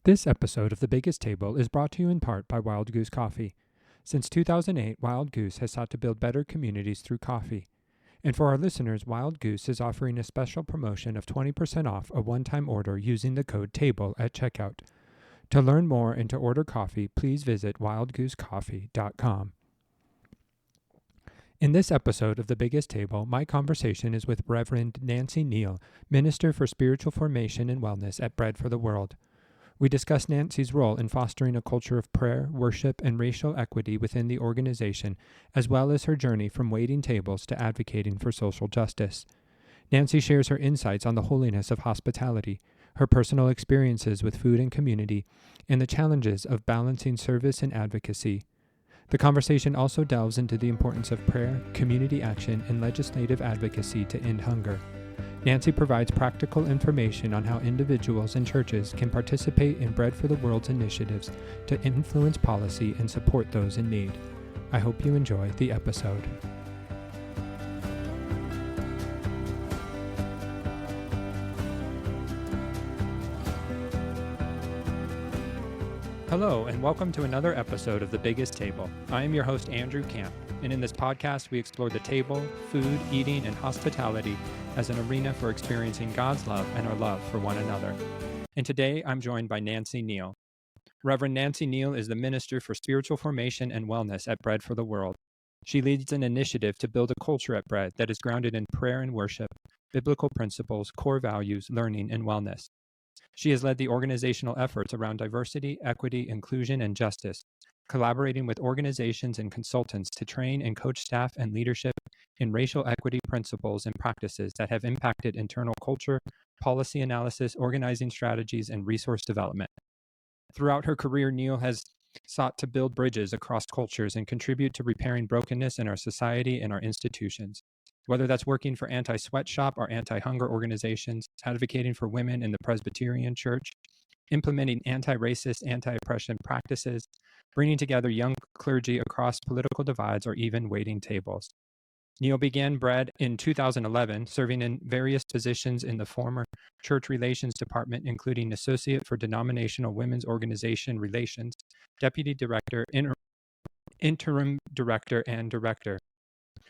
This episode of The Biggest Table is brought to you in part by Wild Goose Coffee. Since 2008, Wild Goose has sought to build better communities through coffee. And for our listeners, Wild Goose is offering a special promotion of 20% off a one-time order using the code TABLE at checkout. To learn more and to order coffee, please visit wildgoosecoffee.com. In this episode of The Biggest Table, my conversation is with Reverend Nancy Neal, Minister for Spiritual Formation and Wellness at Bread for the World. We discuss Nancy's role in fostering a culture of prayer, worship, and racial equity within the organization, as well as her journey from waiting tables to advocating for social justice. Nancy shares her insights on the holiness of hospitality, her personal experiences with food and community, and the challenges of balancing service and advocacy. The conversation also delves into the importance of prayer, community action, and legislative advocacy to end hunger. Nancy provides practical information on how individuals and churches can participate in Bread for the World's initiatives to influence policy and support those in need. I hope you enjoy the episode. Hello, and welcome to another episode of The Biggest Table. I am your host, Andrew Camp, and in this podcast, we explore the table, food, eating, and hospitality as an arena for experiencing God's love and our love for one another. And today, I'm joined by Nancy Neal. Reverend Nancy Neal is the Minister for Spiritual Formation and Wellness at Bread for the World. She leads an initiative to build a culture at Bread that is grounded in prayer and worship, biblical principles, core values, learning, and wellness. She has led the organizational efforts around diversity, equity, inclusion, and justice, collaborating with organizations and consultants to train and coach staff and leadership in racial equity principles and practices that have impacted internal culture, policy analysis, organizing strategies, and resource development. Throughout her career, Neal has sought to build bridges across cultures and contribute to repairing brokenness in our society and our institutions. Whether that's working for anti-sweatshop or anti-hunger organizations, advocating for women in the Presbyterian Church, implementing anti-racist, anti-oppression practices, bringing together young clergy across political divides, or even waiting tables. Neal began Bread in 2011, serving in various positions in the former Church Relations Department, including Associate for Denominational Women's Organization Relations, Deputy Director, Interim Director, and Director.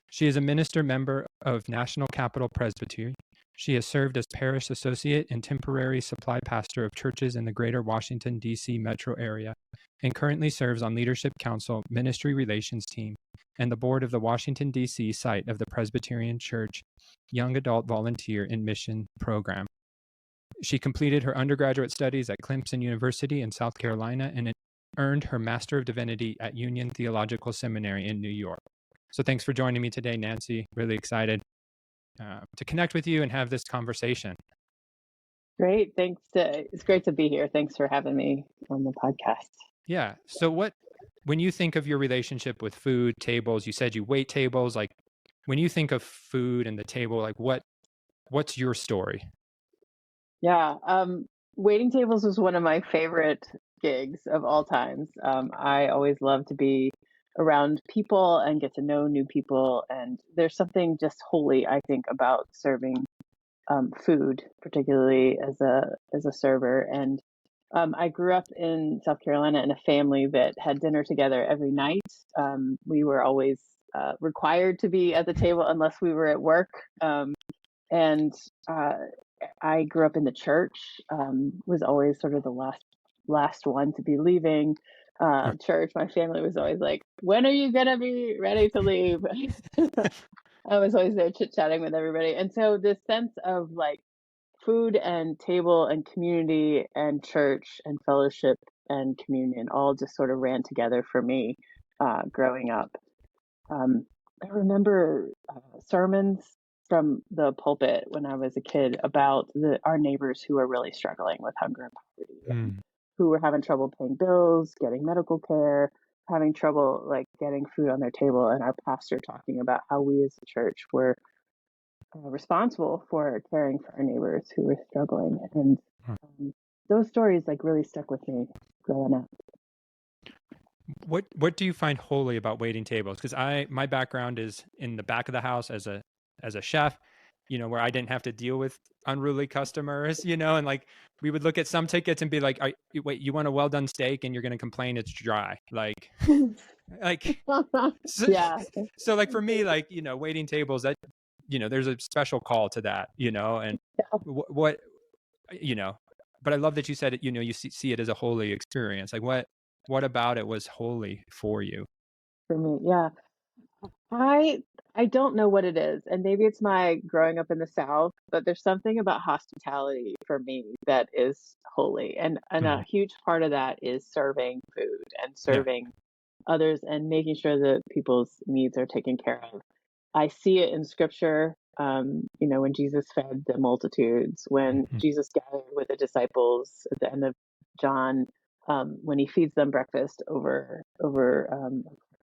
She is a minister member of National Capital Presbytery. She has served as parish associate and temporary supply pastor of churches in the greater Washington, D.C. metro area, and currently serves on Leadership Council, Ministry Relations Team, and the board of the Washington, D.C. site of the Presbyterian Church Young Adult Volunteer and Mission Program. She completed her undergraduate studies at Clemson University in South Carolina and earned her Master of Divinity at Union Theological Seminary in New York. So thanks for joining me today, Nancy. Really excited to connect with you and have this conversation. Great. Thanks. It's great to be here. Thanks for having me on the podcast. Yeah. So when you think of your relationship with food, tables, you said you wait tables, like when you think of food and the table, like what's your story? Yeah. Waiting tables was one of my favorite gigs of all times. I always love to be around people and get to know new people. And there's something just holy, I think, about serving food, particularly as a server. And I grew up in South Carolina in a family that had dinner together every night. We were always required to be at the table unless we were at work. And I grew up in the church, was always sort of the last one to be leaving church. My family was always like, when are you going to be ready to leave? I was always there chit-chatting with everybody. And so this sense of like food and table and community and church and fellowship and communion all just sort of ran together for me growing up. I remember sermons from the pulpit when I was a kid about our neighbors who are really struggling with hunger and poverty, who were having trouble paying bills, getting medical care, having trouble like getting food on their table, and our pastor talking about how we as a church were responsible for caring for our neighbors who were struggling. And those stories like really stuck with me growing up. What do you find holy about waiting tables? Because my background is in the back of the house as a chef, where I didn't have to deal with unruly customers, and like we would look at some tickets and be like, wait, you want a well done steak and you're going to complain it's dry. Like, so, Yeah, so like for me, like, waiting tables, that, there's a special call to that, and what, but I love that you said it, you see it as a holy experience. Like what about it was holy for you? for me, yeah. I don't know what it is, and maybe it's my growing up in the South, but there's something about hospitality for me that is holy, and Mm-hmm. a huge part of that is serving food and Yeah. serving others and making sure that people's needs are taken care of. I see it in scripture, when Jesus fed the multitudes, when Mm-hmm. Jesus gathered with the disciples at the end of John, when he feeds them breakfast over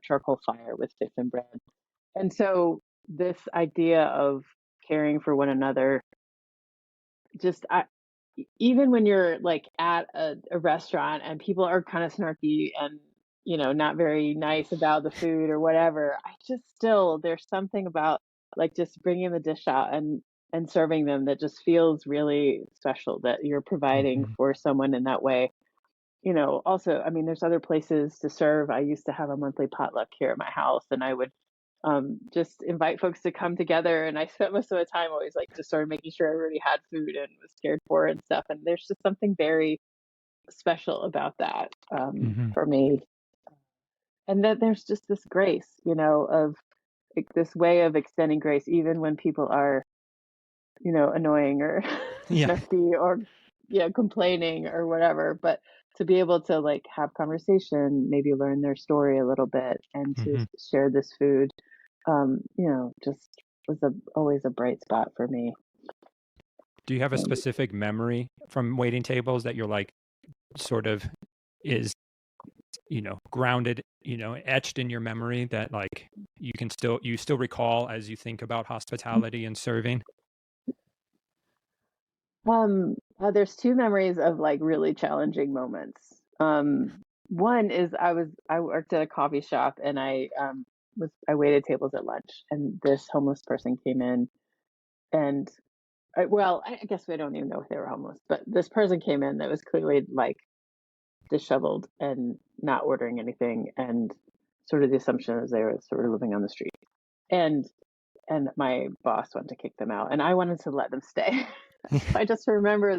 charcoal fire with fish and bread. And so this idea of caring for one another, just even when you're like at a restaurant and people are kind of snarky and not very nice about the food or whatever, I just still there's something about like just bringing the dish out and serving them that just feels really special that you're providing Mm-hmm. for someone in that way. Also, I mean, there's other places to serve. I used to have a monthly potluck here at my house, and I would just invite folks to come together. And I spent most of the time always like just sort of making sure everybody had food and was cared for and stuff. And there's just something very special about that Mm-hmm. for me. And that there's just this grace, of like, this way of extending grace, even when people are, annoying or Yeah. snarky or complaining or whatever. But to be able to like have conversation, maybe learn their story a little bit, and to Mm-hmm. share this food, just was always a bright spot for me. Do you have a Um, specific memory from waiting tables that you're like sort of is, grounded, etched in your memory that like you still recall as you think about hospitality and serving? there's two memories of like really challenging moments. One is I worked at a coffee shop and I waited tables at lunch, and this homeless person came in, and well, I guess we don't even know if they were homeless, but this person came in that was clearly like disheveled and not ordering anything, and sort of the assumption is they were sort of living on the street. And my boss wanted to kick them out, and I wanted to let them stay. So I just remember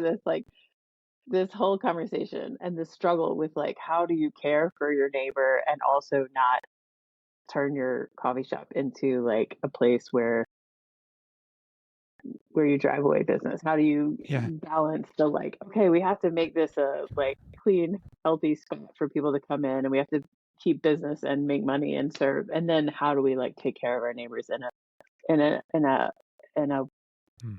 this whole conversation and this struggle with like how do you care for your neighbor and also not turn your coffee shop into like a place where you drive away business. How do you Yeah. balance the like, okay, we have to make this a like clean, healthy spot for people to come in, and we have to keep business and make money and serve. And then how do we like take care of our neighbors in a Mm.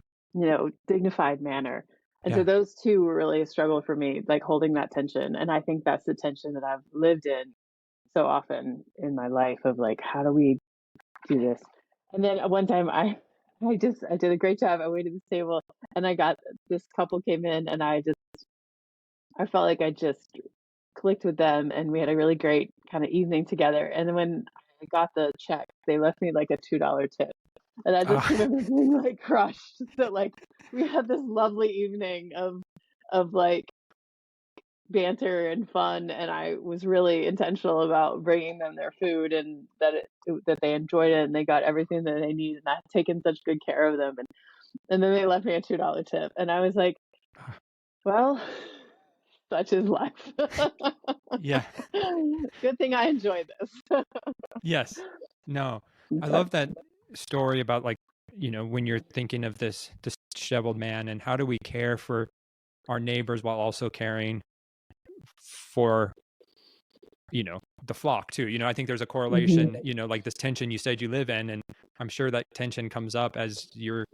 dignified manner? And so Yeah. those two were really a struggle for me, like holding that tension. And I think that's the tension that I've lived in so often in my life of like, how do we do this? And then one time I did a great job. I waited this table and I got this couple came in, and I felt like I just clicked with them and we had a really great kind of evening together. And then when I got the check, they left me like a $2 tip. And I just Ah, remember being like crushed that like we had this lovely evening of like banter and fun, and I was really intentional about bringing them their food, and that they enjoyed it and they got everything that they needed, and I've taken such good care of them, and then they left me a $2 tip, and I was like, well, such is life. yeah. Good thing I enjoyed this. Yes. No. I But, love that story about like, when you're thinking of this disheveled man and how do we care for our neighbors while also caring for, the flock too. I think there's a mhm, correlation, like this tension you said you live in, and I'm sure that tension comes up as you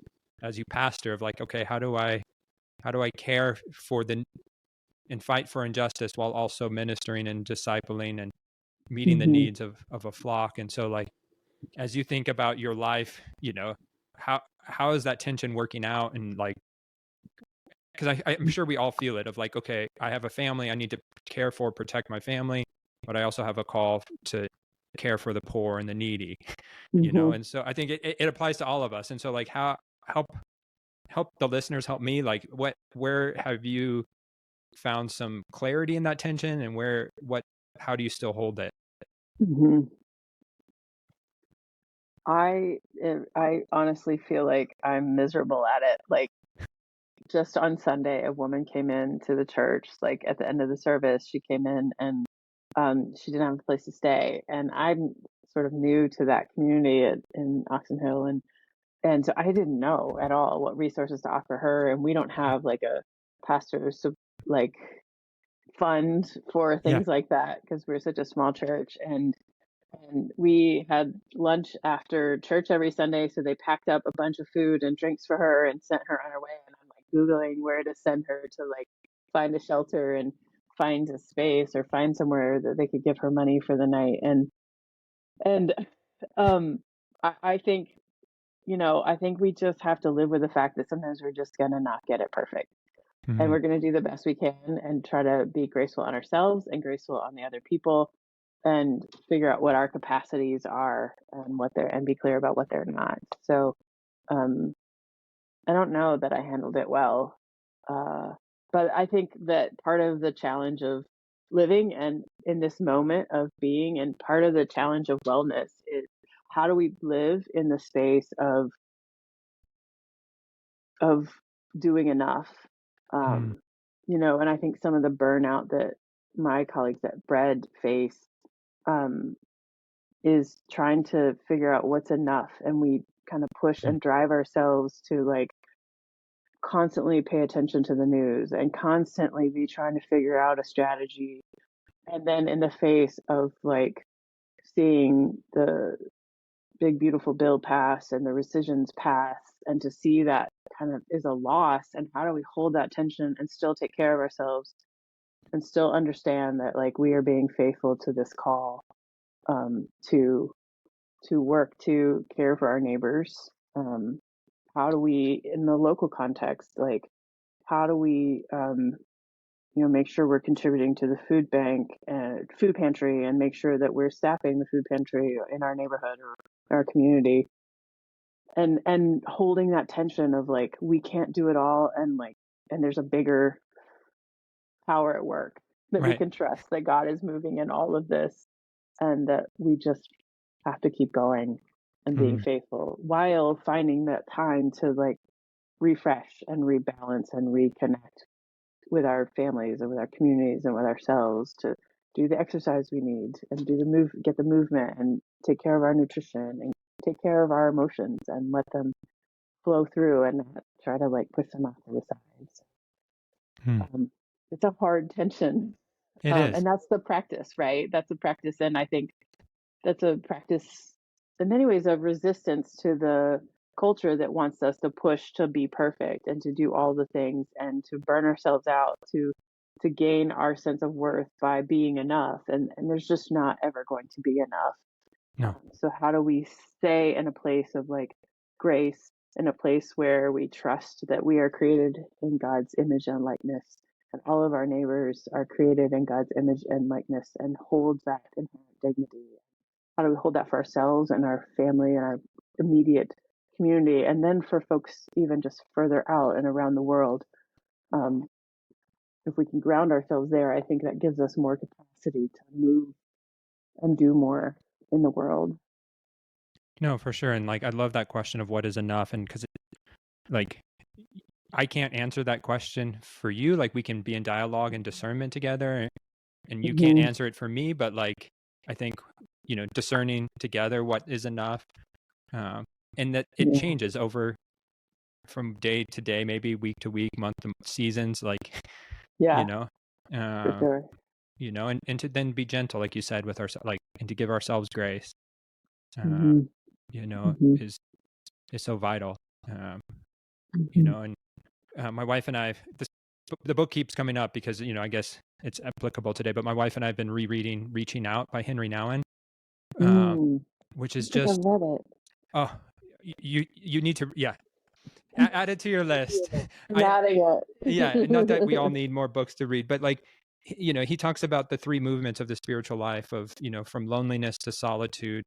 pastor of like, okay, how do I care for and fight for injustice while also ministering and discipling and meeting the mhm, needs of a flock. And so like as you think about your life, how is that tension working out? And like, because I'm sure we all feel it of like, okay, I have a family, I need to care for, protect my family, but I also have a call to care for the poor and the needy, mhm. and so I think it applies to all of us. And so like help the listeners, help me, like where have you found some clarity in that tension, and how do you still hold it? Hmm. I honestly feel like I'm miserable at it. Like, just on Sunday, a woman came in to the church, like at the end of the service, she came in and she didn't have a place to stay. And I'm sort of new to that community in Oxon Hill, and so I didn't know at all what resources to offer her. And we don't have like a pastor's like fund for Yeah. things like that because we're such a small church. And we had lunch after church every Sunday, so they packed up a bunch of food and drinks for her and sent her on her way. And I'm like Googling where to send her to like find a shelter and find a space or find somewhere that they could give her money for the night. And um I think, I think we just have to live with the fact that sometimes we're just gonna not get it perfect. And Mhm. we're gonna do the best we can and try to be graceful on ourselves and graceful on the other people and figure out what our capacities are and what they're and be clear about what they're not. So um, I don't know that I handled it well, uh, but I think that part of the challenge of living and in this moment of being, and part of the challenge of wellness is how do we live in the space of doing enough. Mm. Um, and I think some of the burnout that my colleagues at Bread face um, is trying to figure out what's enough, and we kind of push Mm. and drive ourselves to like constantly pay attention to the news and constantly be trying to figure out a strategy, and then in the face of like seeing the big beautiful bill pass and the rescissions pass, and to see that kind of is a loss, and how do we hold that tension and still take care of ourselves and still understand that like we are being faithful to this call, to work to care for our neighbors. How do we, in the local context, like how do we, make sure we're contributing to the food bank and food pantry, and make sure that we're staffing the food pantry in our neighborhood or our community, and holding that tension of like we can't do it all, and like and there's a bigger power at work that we Right. can trust that God is moving in all of this, and that we just have to keep going and being Mhm. faithful while finding that time to like refresh and rebalance and reconnect with our families and with our communities and with ourselves, to do the exercise we need and get the movement and take care of our nutrition and take care of our emotions and let them flow through and not try to like push them off to the sides. Mm. It's a hard tension. It is. And that's the practice, right? That's a practice. And I think that's a practice in many ways of resistance to the culture that wants us to push to be perfect and to do all the things and to burn ourselves out to gain our sense of worth by being enough, and there's just not ever going to be enough. No. So how do we stay in a place of like grace, in a place where we trust that we are created in God's image and likeness, and all of our neighbors are created in God's image and likeness, and hold that inherent dignity? How do we hold that for ourselves and our family and our immediate community, and then for folks even just further out and around the world? Um, if we can ground ourselves there, I think that gives us more capacity to move and do more in the world. No, for sure. And like, I love that question of what is enough. And because like, I can't answer that question for you. Like, we can be in dialogue and discernment together, and you can't Hmm. answer it for me. But like, I think, discerning together what is enough, um, and that it Yeah, changes over from day to day, maybe week to week, month to month, seasons, like, you yeah, know, for uh, sure. and to then be gentle, like you said, with ourselves, like, and to give ourselves grace, uh, Hmm. Hmm. is so vital. Um, Hmm. and my wife and the book keeps coming up because, I guess it's applicable today, but my wife and I have been rereading Reaching Out by Henry Nouwen, um, Mm. which I is don't think I've just, read it. oh, you need to, yeah, add it to your list. I'm I, adding yeah, not that we all it. need more books to read, but like, he talks about the three movements of the spiritual life of, from loneliness to solitude,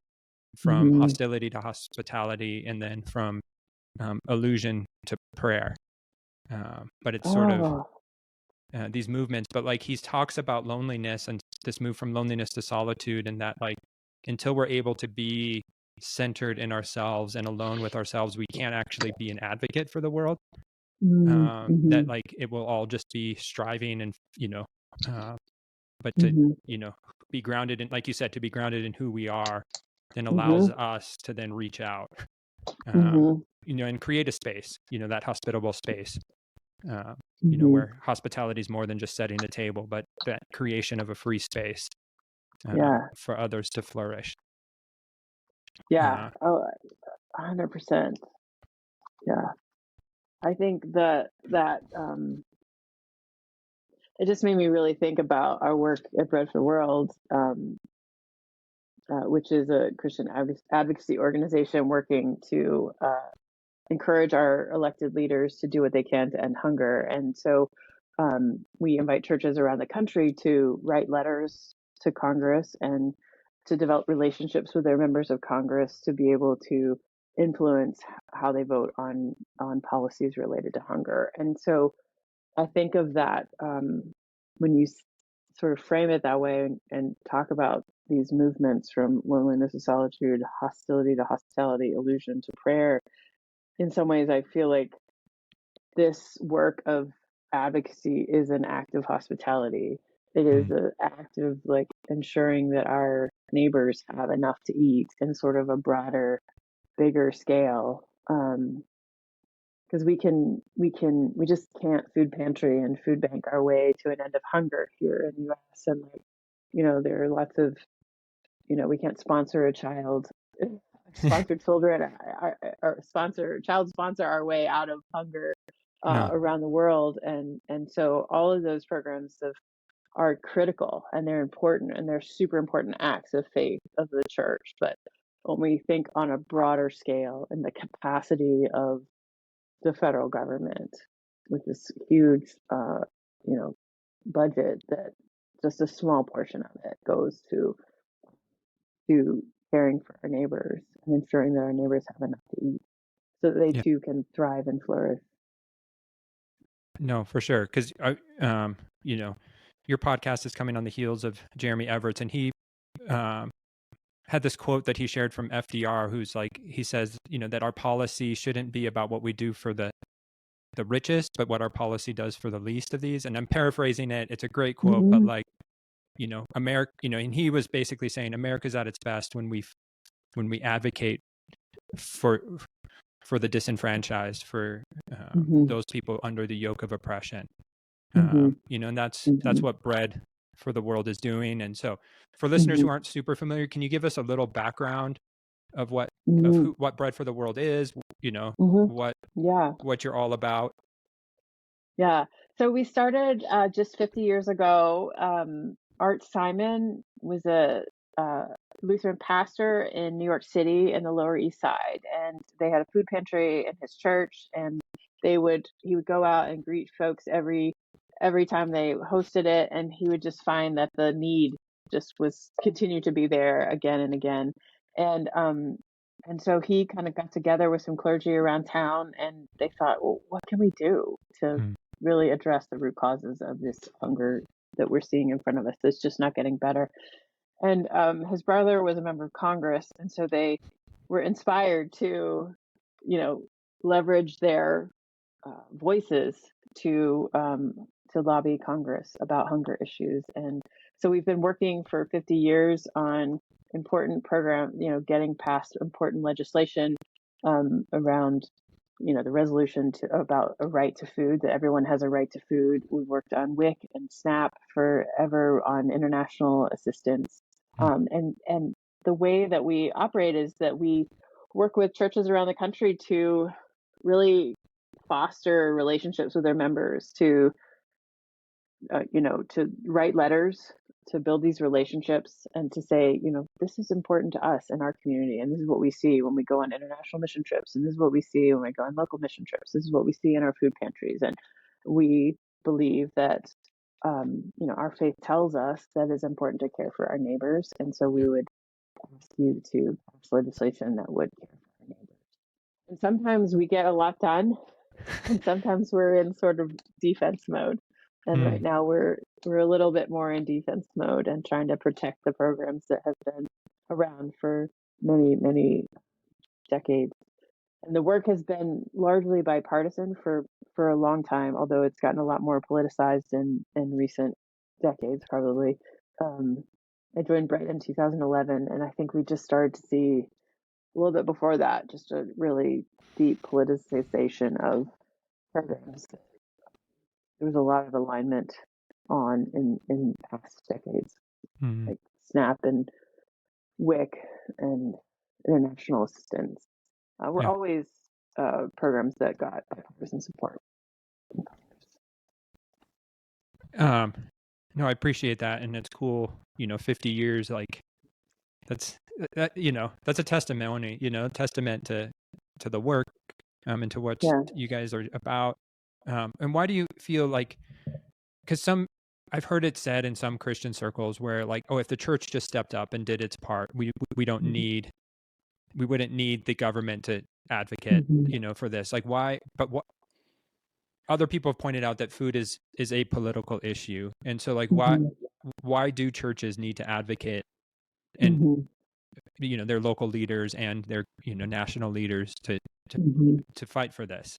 from Hmm. hostility to hospitality, and then from allusion to prayer, but it's sort of Oh. these movements. But like he talks about loneliness and this move from loneliness to solitude, and that like until we're able to be centered in ourselves and alone with ourselves, we can't actually be an advocate for the world. That Mm-hmm. like it will all just be striving and but to Mm-hmm. be grounded in, like you said, to be grounded in who we are, then allows Mm-hmm. us to then reach out, um, Mm-hmm. and create a space, that hospitable space, uh, Mm-hmm. where hospitality is more than just setting the table, but that creation of a free space Yeah. for others to flourish. Yeah. Uh, Oh, 100%. Yeah. I think that it just made me really think about our work at Bread for the World, which is a Christian advocacy organization working to encourage our elected leaders to do what they can to end hunger. And so we invite churches around the country to write letters to Congress and to develop relationships with their members of Congress to be able to influence how they vote on policies related to hunger. And so I think of that when you sort of frame it that way and talk about these movements from loneliness to solitude, hostility to hospitality, illusion to prayer. In some ways, I feel like this work of advocacy is an act of hospitality. It is mm, an act of like ensuring that our neighbors have enough to eat in sort of a broader, bigger scale. Because we just can't food pantry and food bank our way to an end of hunger here in the U.S. And like, there are lots of, we can't sponsor a child, sponsor children, or sponsor our way out of hunger no, around the world, and so all of those programs are critical and they're important and they're super important acts of faith of the church. But when we think on a broader scale in the capacity of the federal government with this huge, you know, budget that just a small portion of it goes to caring for our neighbors and ensuring that our neighbors have enough to eat so that they yeah, too can thrive and flourish. no, for sure. Because your podcast is coming on the heels of Jeremy Everett's, and he um, had this quote that he shared from FDR, who's like, he says, that our policy shouldn't be about what we do for the richest, but what our policy does for the least of these. And I'm paraphrasing it. It's a great quote, but Mm-hmm. like, America, and he was basically saying America's at its best when we advocate for the disenfranchised, for Mm-hmm. those people under the yoke of oppression. Mm-hmm. And that's Mm-hmm. what Bread for the World is doing. And so, for listeners Mm-hmm. who aren't super familiar, can you give us a little background of Mm-hmm. what Bread for the World is? Mm-hmm. What Yeah. you're all about. Yeah. So we started just 50 years ago. Art Simon was a uh, Lutheran pastor in New York City in the Lower East Side, and they had a food pantry in his church. And he would go out and greet folks every time they hosted it, and he would just find that the need just was continued to be there again and again. And so he kind of got together with some clergy around town, and they thought, well, what can we do to Mm, really address the root causes of this hunger that we're seeing in front of us that's just not getting better. And his brother was a member of Congress, and so they were inspired to, you know, leverage their voices to lobby Congress about hunger issues. And so we've been working for 50 years on important program, getting past important legislation around the resolution about a right to food, that everyone has a right to food. We've worked on WIC and SNAP forever on international assistance. mm, And the way that we operate is that we work with churches around the country to really foster relationships with their members, to write letters, to build these relationships, and to say, this is important to us in our community, and this is what we see when we go on international mission trips, and this is what we see when we go on local mission trips. This is what we see in our food pantries, and we believe that our faith tells us that it's important to care for our neighbors, and so yeah. we would ask you to pass legislation that would care for our neighbors. And sometimes we get a lot done, and sometimes we're in sort of defense mode. And right Mm, now we're a little bit more in defense mode and trying to protect the programs that have been around for many, many decades. And the work has been largely bipartisan for a long time, although it's gotten a lot more politicized in recent decades, probably. Um, I joined Brett in 2011, and I think we just started to see a little bit before that just a really deep politicization of programs. There was a lot of alignment on in past decades, mm, like SNAP and WIC and international assistance. Were yeah. always programs that got bipartisan support in Congress. Um, no, I appreciate that, and it's cool. 50 years, like that's that. That's a testimony. Testament to the work, and to what Yeah. you guys are about. And why do you feel like? Because I've heard it said in some Christian circles where like, oh, if the church just stepped up and did its part, we don't Mhm. need we wouldn't need the government to advocate, Mhm. for this. Like why? But what other people have pointed out that food is a political issue, and so like Mhm. why do churches need to advocate and Mhm. their local leaders and their national leaders to Mhm. to fight for this?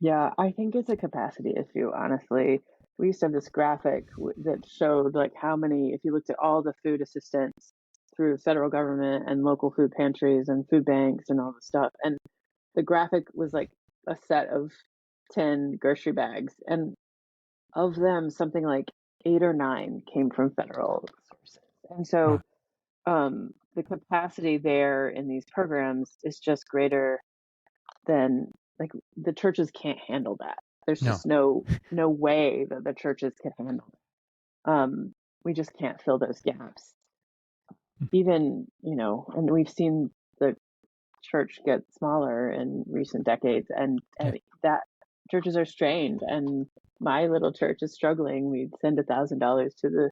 Yeah, I think it's a capacity issue, honestly. We used to have this graphic that showed like how many, if you looked at all the food assistance through federal government and local food pantries and food banks and all the stuff, and the graphic was like a set of 10 grocery bags, and of them, something like 8 or 9 came from federal sources. And Wow. so the capacity there in these programs is just greater than like the churches can't handle that. There's No. just no way that the churches can handle it. We just can't fill those gaps. Even, and we've seen the church get smaller in recent decades, Yeah. and that churches are strained, and my little church is struggling. We send $1,000 to the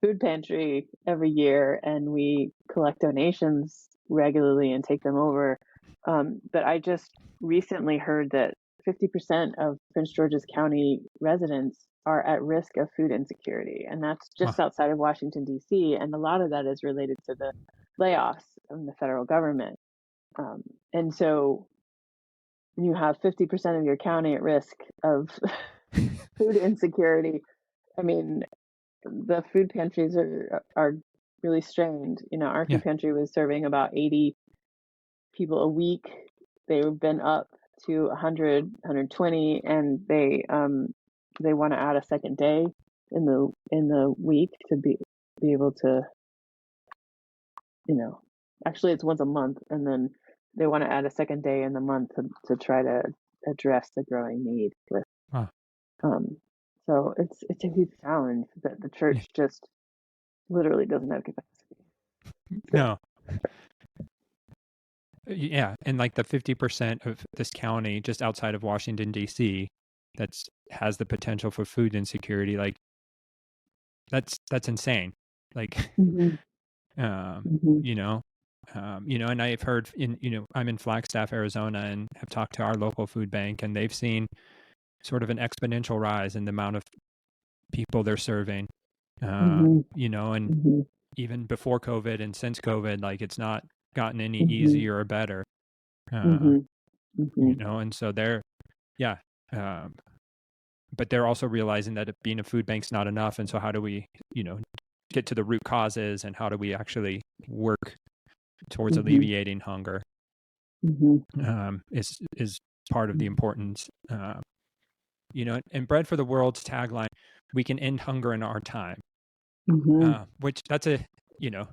food pantry every year, and we collect donations regularly and take them over. But I just recently heard that 50% of Prince George's County residents are at risk of food insecurity, and that's Wow. just outside of Washington, D.C., and a lot of that is related to the layoffs from the federal government. Um, and so you have 50% of your county at risk of food insecurity. I mean, the food pantries are really strained. Our Yeah. food pantry was serving about 80 people a week. They've been up to 100, 120, and they want to add a second day in the week to be able to, you know, actually it's once a month, and then they want to add a second day in the month to try to address the growing need with Wow. um so it's a huge challenge that the Yeah. church just literally doesn't have capacity. So No. Yeah, and like the 50% of this county just outside of Washington D.C. that's has the potential for food insecurity, like that's insane. Like, mhm, um, mhm, you know, and I've heard I'm in Flagstaff, Arizona, and have talked to our local food bank, and they've seen sort of an exponential rise in the amount of people they're serving. mhm, And mhm, even before COVID and since COVID, like it's not gotten any mhm, easier or better. Uh, mhm, mhm, and so yeah. Um, but they're also realizing that being a food bank's not enough. And so how do we, get to the root causes, and how do we actually work towards mhm, alleviating hunger? mhm, Is part of the importance. And Bread for the World's tagline, we can end hunger in our time. mhm, Which that's you know,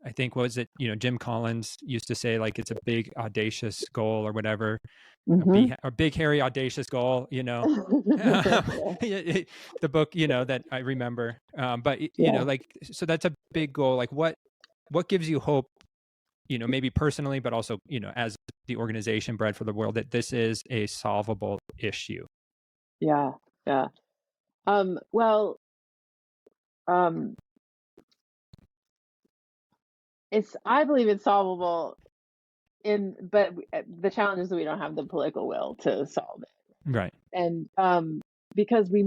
I think was it, Jim Collins used to say like it's a big audacious goal or whatever, mhm. a big hairy audacious goal, Yeah, the book, that I remember. But yeah, like so that's a big goal. Like what gives you hope, maybe personally, but also, as the organization Bread for the World, that this is a solvable issue? yeah, yeah. Well, um, I believe it's solvable but the challenge is that we don't have the political will to solve it. Right. And because we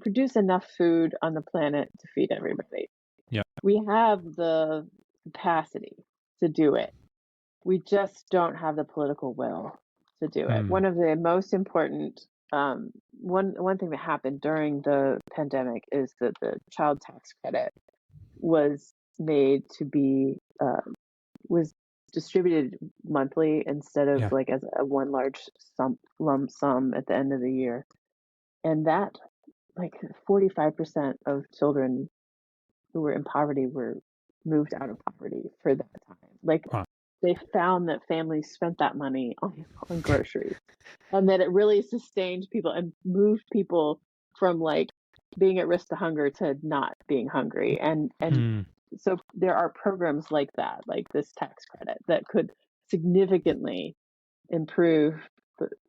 produce enough food on the planet to feed everybody. Yeah. We have the capacity to do it. We just don't have the political will to do it. Mm. One of the most important one thing that happened during the pandemic is that the child tax credit was made to be was distributed monthly instead of Yeah. like as a one large lump sum at the end of the year. And that, like 45% of children who were in poverty were moved out of poverty for that time. Like Wow. they found that families spent that money on groceries and that it really sustained people and moved people from like being at risk to hunger to not being hungry. And Mm. so there are programs like that, like this tax credit that could significantly improve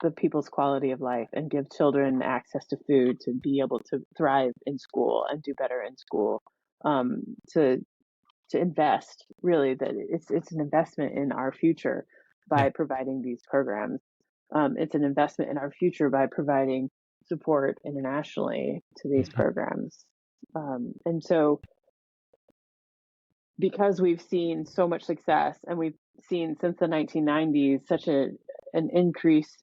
the people's quality of life and give children access to food to be able to thrive in school and do better in school. um, to to invest, really, that it's an investment in our future Yeah. by providing these programs. It's an investment in our future by providing support internationally to these Mhm. programs. And so because we've seen so much success and we've seen since the 1990s such an increase,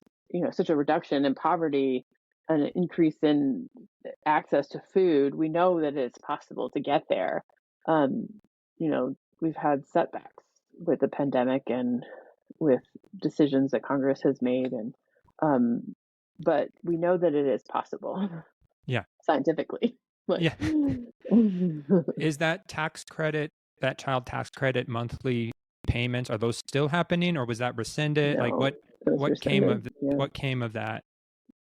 such a reduction in poverty, an increase in access to food, we know that it's possible to get there. um, we've had setbacks with the pandemic and with decisions that Congress has made, and but we know that it is possible Yeah. scientifically. Like, Yeah. Is that tax credit, that child tax credit monthly payments, are those still happening or was that rescinded? Like no, those rescinded. Yeah. what came of that?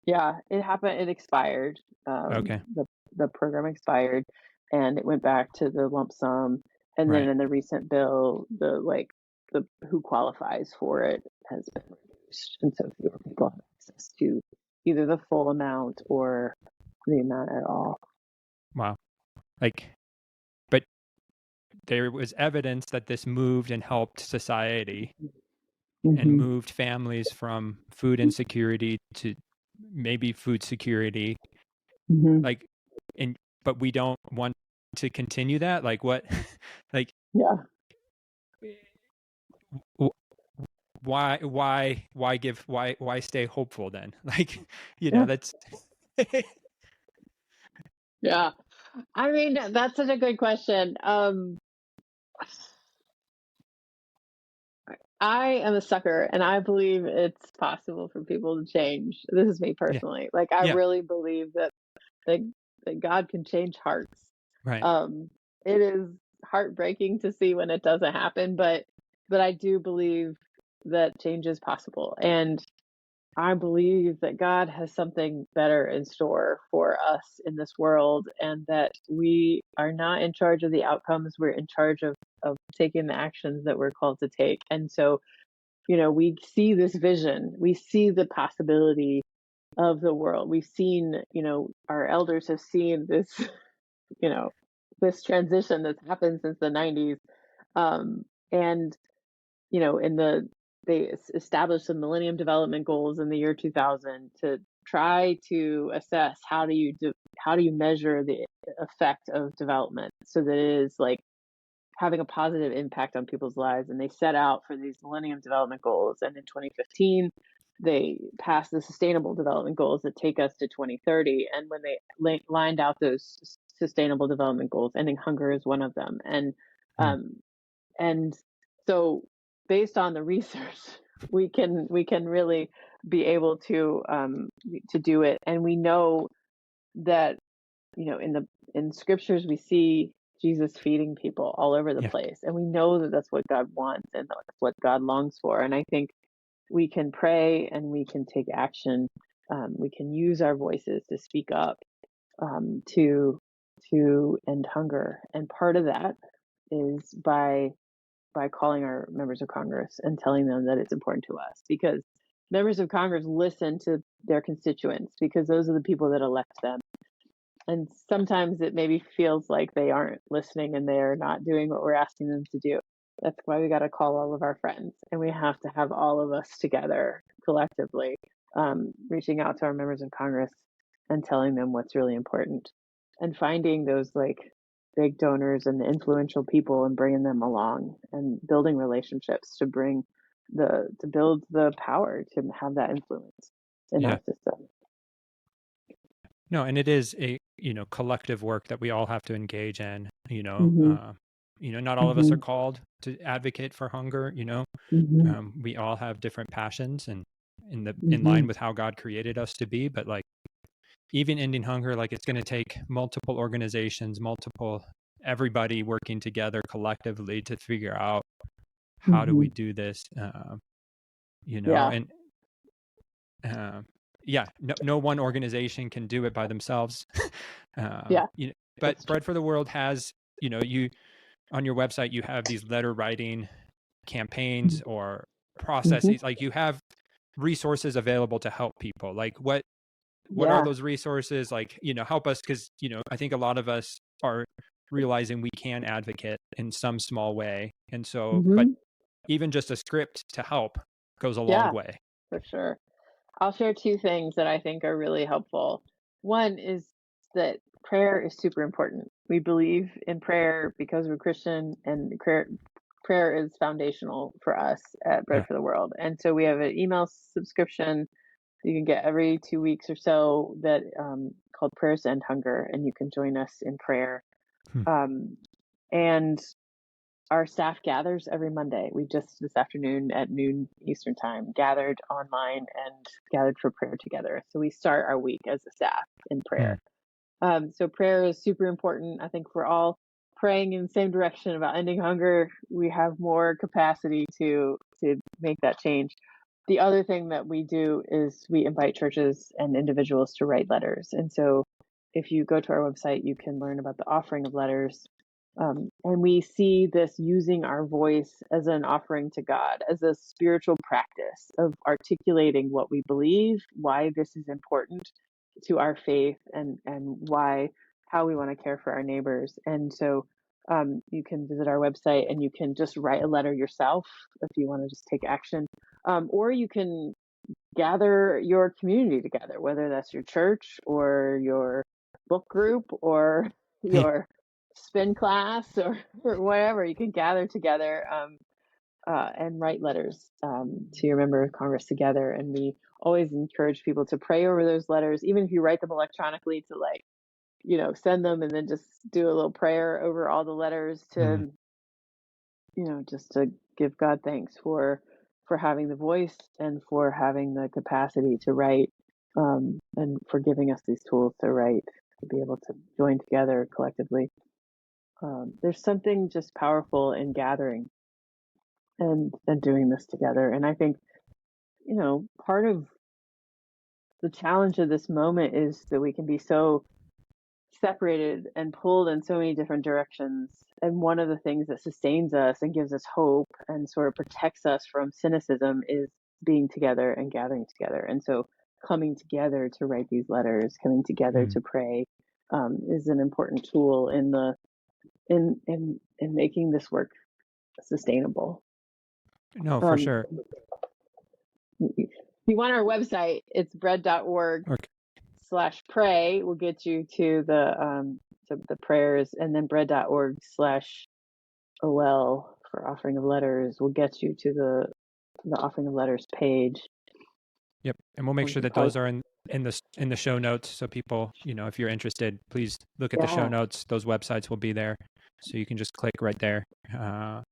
Yeah, it happened. It expired. Okay. The program expired, and it went back to the lump sum. And then Right. in the recent bill, the who qualifies for it has been reduced, and so fewer people have access to either the full amount or the amount at all. Wow. Like, but there was evidence that this moved and helped society and Hmm. moved families from food insecurity to maybe food security. Hmm. Like, and but we don't want to continue that. Like, what? Like, Yeah. w- why stay hopeful then? Like, Yeah. that's Yeah. I mean, that's such a good question. I am a sucker and I believe it's possible for people to change. This is me yeah, personally. Like I yeah, really believe that, that God can change hearts. right, Um it is heartbreaking to see when it doesn't happen, but I do believe that change is possible. And I believe that God has something better in store for us in this world, and that we are not in charge of the outcomes. We're in charge of taking the actions that we're called to take. And so, we see this vision, we see the possibility of the world. We've seen, our elders have seen this, you know, this transition that's happened since the 90s. And in they established the Millennium Development Goals in the year 2000 to try to assess how do you measure the effect of development so that it is like having a positive impact on people's lives. And they set out for these Millennium Development Goals, and in 2015 they passed the Sustainable Development Goals that take us to 2030. And when they lined out those Sustainable Development Goals, ending hunger is one of them. And mm, um, and so based on the research, we can really be able to do it. And we know that, in scriptures we see Jesus feeding people all over the yeah, place, and we know that that's what God wants and that's what God longs for. And I think we can pray and we can take action. We can use our voices to speak up, to end hunger. And part of that is by calling our members of Congress and telling them that it's important to us, because members of Congress listen to their constituents, because those are the people that elect them. And sometimes it maybe feels like they aren't listening and they're not doing what we're asking them to do. That's why we got to call all of our friends, and we have to have all of us together collectively, reaching out to our members of Congress and telling them what's really important, and finding those like big donors and the influential people and bringing them along and building relationships to bring to build the power to have that influence in Yeah. our system. No, and it is a, collective work that we all have to engage in, Hmm. not all of us are Hmm. called to advocate for hunger, Hmm. we all have different passions and in line Hmm. with how God created us to be, but like even ending hunger, like it's going to take multiple organizations, everybody working together collectively to figure out how do Hmm. we do this, Yeah. and uh, yeah, no one organization can do it by themselves. Yeah. But That's true. Bread for the World has, you on your website, you have these letter writing campaigns or Hmm. processes, like you have resources available to help people. Like what are Yeah. those resources? Like, help us, because, I think a lot of us are realizing we can advocate in some small way. And so, but Hmm. even just a script to help goes a long Yeah, way. for sure. I'll share two things that I think are really helpful. One is that prayer is super important. We believe in prayer because we're Christian, and prayer is foundational for us at Bread Yeah. for the World. And so we have an email subscription you can get every 2 weeks or so that called Prayers to End Hunger, and you can join us in prayer. Hmm. And our staff gathers every Monday. We just this afternoon at noon Eastern time gathered online and gathered for prayer together. So we start our week as a staff in Hmm. prayer. So prayer is super important. I think we're all praying in the same direction about ending hunger. We have more capacity to make that change. The other thing that we do is we invite churches and individuals to write letters. And so if you go to our website, you can learn about the offering of letters. And we see this using our voice as an offering to God, as a spiritual practice of articulating what we believe, why this is important to our faith, and why how we want to care for our neighbors. And so you can visit our website and you can just write a letter yourself if you want to just take action, or you can gather your community together, whether that's your church or your book group or your spin class or whatever. You can gather together and write letters to your member of Congress together. And we always encourage people to pray over those letters, even if you write them electronically, to send them and then just do a little prayer over all the letters Hmm. to, just to give God thanks for having the voice and for having the capacity to write, and for giving us these tools to write, to be able to join together collectively. There's something just powerful in gathering and doing this together. And I think, part of the challenge of this moment is that we can be so separated and pulled in so many different directions. And one of the things that sustains us and gives us hope and sort of protects us from cynicism is being together and gathering together. And so coming together to write these letters, coming together Hmm. to pray, is an important tool in making this work sustainable. No, for Um, sure. if you want our website, it's bread.org Okay. /pray will get you to the prayers, and then bread.org /OL for offering of letters will get you to the offering of letters page. Yep. And we'll make We sure can that those post. are in the show notes. So people, if you're interested, please look at the show Yeah, notes. Those websites will be there. So you can just click right there. But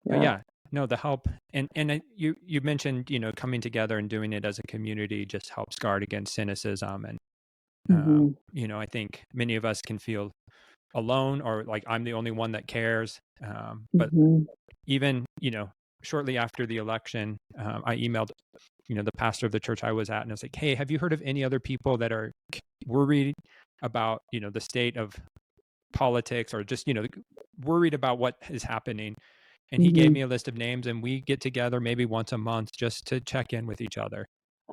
yeah. yeah, no, the help and you mentioned, coming together and doing it as a community just helps guard against cynicism. And Hmm. I think many of us can feel alone, or like I'm the only one that cares. But Hmm. even, shortly after the election, I emailed, the pastor of the church I was at, and I was like, hey, have you heard of any other people that are worried about, the state of politics, or just, worried about what is happening? And he gave Hmm. me a list of names, and we get together maybe once a month just to check in with each other.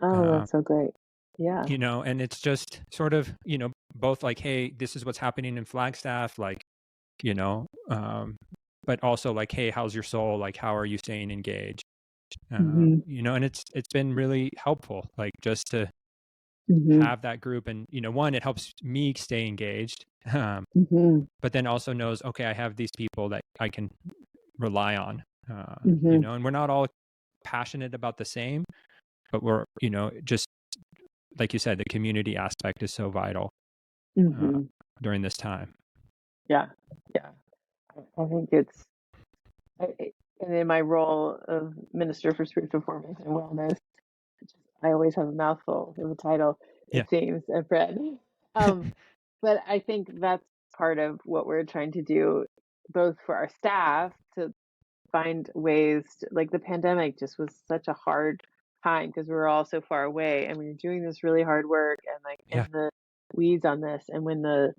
Oh, Uh, that's so great. Yeah. and it's just sort of, both like, hey, this is what's happening in Flagstaff. Like, you know, um, but also like, hey, how's your soul? Like, how are you staying engaged? Hmm. And it's been really helpful, like just to Hmm. have that group. And one, it helps me stay engaged, Hmm. but then also knows, okay, I have these people that I can rely on. Hmm. And we're not all passionate about the same, but we're just like you said, the community aspect is so vital uh, Hmm. during this time. Yeah, yeah. I think it's and in my role of minister for spiritual formation and wellness, I always have a mouthful of a title, Yeah. it seems, at Fred. Um, but I think that's part of what we're trying to do, both for our staff to find ways to, like the pandemic just was such a hard time because we were all so far away and we were doing this really hard work and like Yeah. in the weeds on this. And when the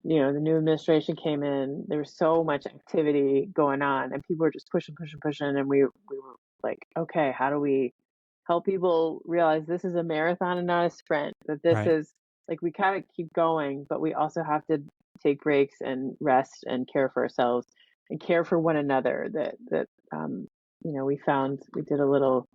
new administration came in, there was so much activity going on and people were just pushing, pushing, pushing. And we were like, okay, how do we help people realize this is a marathon and not a sprint? That this Right. is like we kind of keep going, but we also have to take breaks and rest and care for ourselves and care for one another. Um, we did a little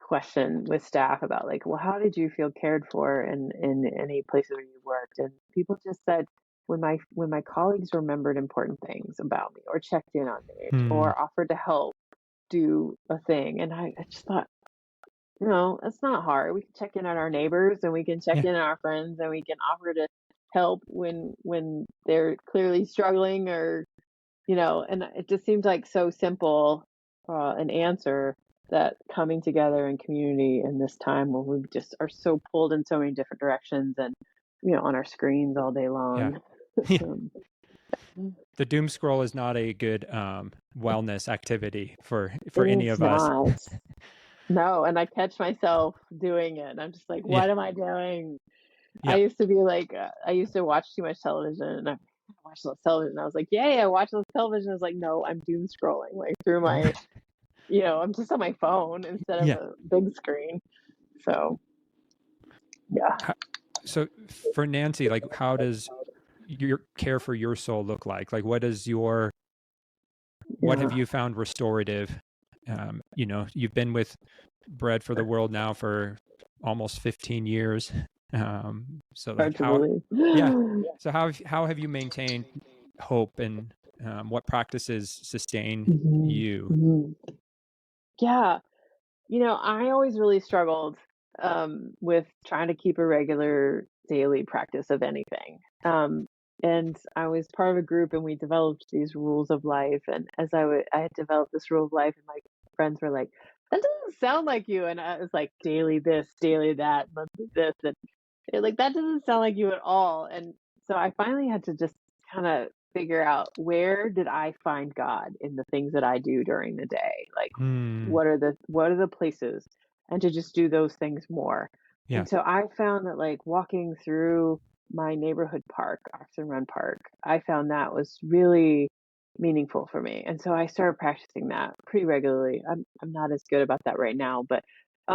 question with staff about like, well, how did you feel cared for in any places where you worked? And people just said, when my colleagues remembered important things about me or checked in on me Hmm. or offered to help do a thing. And I just thought, that's not hard. We can check in on our neighbors and we can check Yeah. in on our friends and we can offer to help when they're clearly struggling or and it just seemed like so simple, an answer that coming together in community in this time when we just are so pulled in so many different directions and, on our screens all day Yeah. long. Yeah. Um, The doom scroll is not a good wellness activity for any it's of us. not. No, and I catch myself doing it. And I'm just like, Yeah. what am I doing? I Yeah. used to be like, I used to watch too much television and I watched less television. I was like, yeah, I watch less television. I was like, no, I'm doom scrolling like through my I'm just on my phone instead of Yeah. a big screen. So, yeah. So for Nancy, like, how does your care for your soul look like? Like, what Yeah. have you found restorative? You've been with Bread for the World now for almost 15 years. So like Hard to believe. yeah. So how have you maintained hope, and what practices sustain Mhm, you? mhm. Yeah. I always really struggled with trying to keep a regular daily practice of anything. And I was part of a group and we developed these rules of life. And as I had developed this rule of life, and my friends were like, that doesn't sound like you. And I was like, daily this, daily that, monthly this. And they're like, that doesn't sound like you at all. And so I finally had to just kind of figure out, where did I find God in the things that I do during the day? Like, Hmm. what are the places? And to just do those things more. Yeah. And so I found that like walking through my neighborhood park, Oxen Run Park, I found that was really meaningful for me. And so I started practicing that pretty regularly. I'm not as good about that right now, but I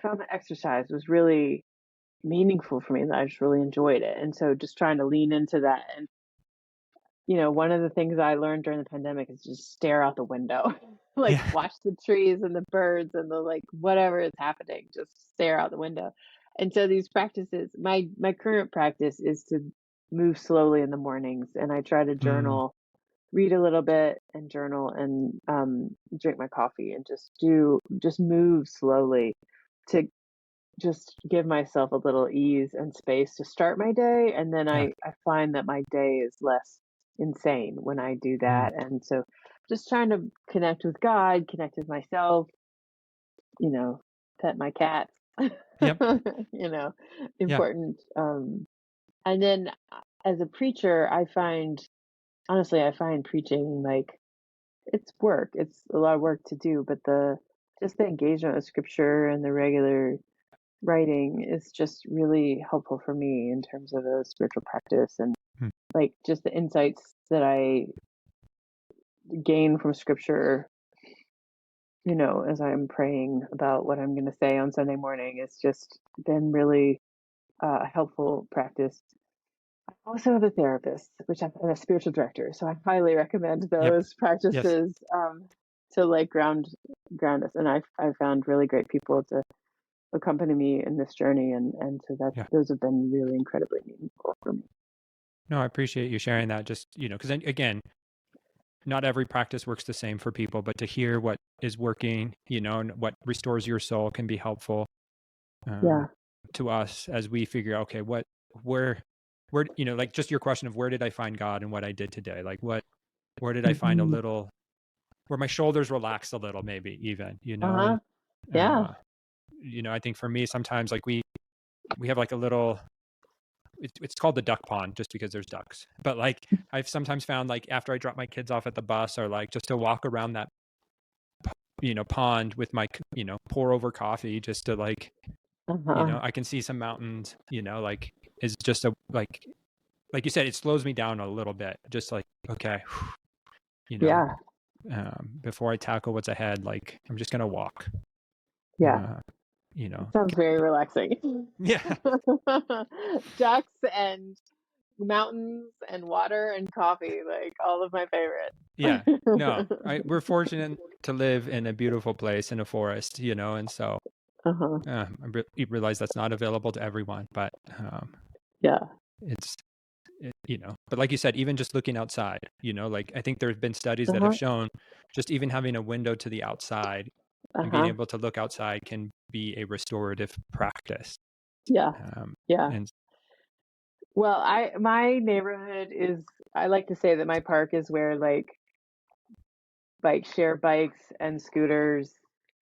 found that exercise was really meaningful for me, that I just really enjoyed it. And so just trying to lean into that. And, one of the things I learned during the pandemic is just stare out the window, like Yeah. watch the trees and the birds and the like, whatever is happening, just stare out the window. And so these practices, my current practice is to move slowly in the mornings. And I try to Hmm. journal, read a little bit and journal and drink my coffee and just move slowly to just give myself a little ease and space to start my day. And then Yeah. I find that my day is less insane when I do Hmm. that. And so just trying to connect with God, connect with myself, you know, pet my cats, Yep. you know, Yeah. important. And then as a preacher, honestly, I find preaching like it's work. It's a lot of work to do, but just the engagement with scripture and the regular writing is just really helpful for me in terms of a spiritual practice and Hmm. like just the insights that I gain from scripture, as I'm praying about what I'm going to say on Sunday morning. It's just been really a helpful practice. I also have a therapist, which I'm a spiritual director, so I highly recommend Yep. those Yes. practices to like ground us. And I found really great people to accompany me in this journey, and so that Yeah. those have been really incredibly meaningful for me. No, I appreciate you sharing that. Just, because again, not every practice works the same for people, but to hear what is working, and what restores your soul can be helpful um, Yeah. to us as we figure out, okay, where, like just your question of where did I find God and what I did today? Like where did I find a Hmm. little, where my shoulders relaxed a little, maybe even, and, Uh-huh. Yeah. uh, I think for me, sometimes like we have like a little, it's called the duck pond just because there's ducks, but like I've sometimes found like after I drop my kids off at the bus or like just to walk around that pond with my pour over coffee just to like Uh-huh. I can see some mountains, like is just a like you said, it slows me down a little bit, just like okay, you know Yeah. before I tackle what's ahead, like I'm just gonna walk. Yeah. uh you It know sounds very relaxing. yeah. Ducks and mountains and water and coffee, like all of my Yeah, favorite. no, we're fortunate to live in a beautiful place in a forest, and so Uh-huh. you realize that's not available to everyone, but Yeah. it's but like you said, even just looking outside, like I think there's been studies that have Uh-huh. shown just even having a window to the outside and being Uh-huh. able to look outside can be a restorative practice. Yeah. um Yeah. and Well, my neighborhood is, I like to say that my park is where like share bikes and scooters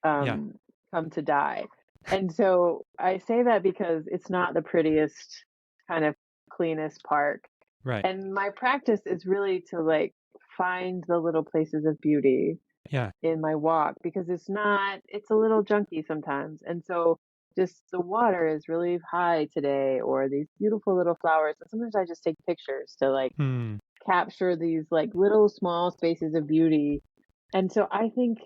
yeah, um come to die. And so I say that because it's not the prettiest kind of cleanest park. right, And my practice is really to like find the little places of beauty yeah, in my walk, because it's a little junky sometimes. And so just the water is really high today, or these beautiful little flowers. And sometimes I just take pictures to like hmm, capture these like little small spaces of beauty. And so I think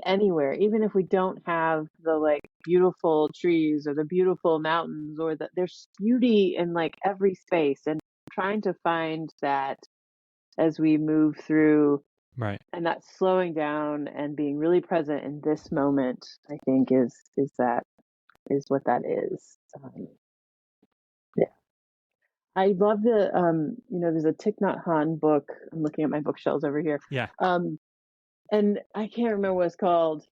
anywhere, even if we don't have the like beautiful trees or the beautiful mountains, or there's beauty in like every space, and trying to find that as we move through, right. and that slowing down and being really present in this moment, I think is what that is. Yeah. I love there's a Thich Nhat Hanh book. I'm looking at my bookshelves over here. Yeah. Um, and I can't remember what it's called.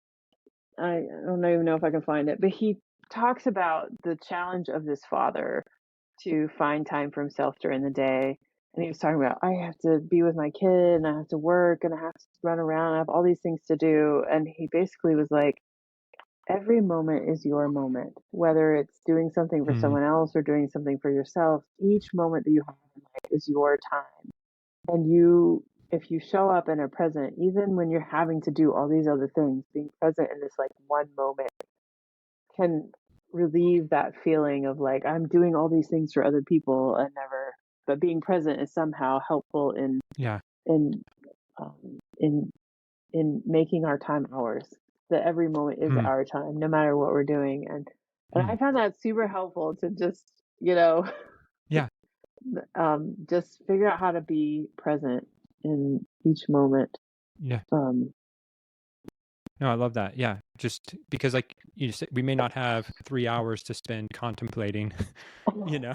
I don't even know if I can find it, but he talks about the challenge of this father to find time for himself during the day. And he was talking about, I have to be with my kid and I have to work and I have to run around. I have all these things to do. And he basically was like, every moment is your moment, whether it's doing something for Hmm. someone else or doing something for yourself. Each moment that you have in life is your time. And if you show up and are present, even when you're having to do all these other things, being present in this like one moment can relieve that feeling of like, I'm doing all these things for other people and never, but being present is somehow helpful Yeah. in, in making our time ours. That every moment is Hmm. our time, no matter what we're doing. And Hmm. I found that super helpful to just, you know, Yeah. just figure out how to be present in each moment. Yeah. Um, No, I love that. Yeah, just because like you said, we may not have 3 hours to spend contemplating, you know,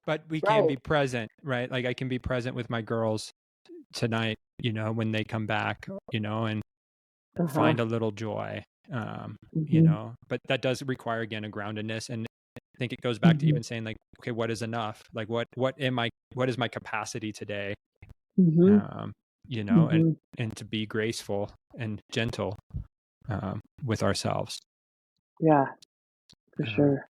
but we can right. be present, right? Like I can be present with my girls tonight, when they come back, and Uh-huh. find a little joy. Hmm. But that does require again a groundedness, and I think it goes back to Hmm. even saying like, okay, what is enough? Like what is my capacity today? Hmm. Um, and Hmm. to be graceful and gentle with ourselves. Yeah, for Uh, sure.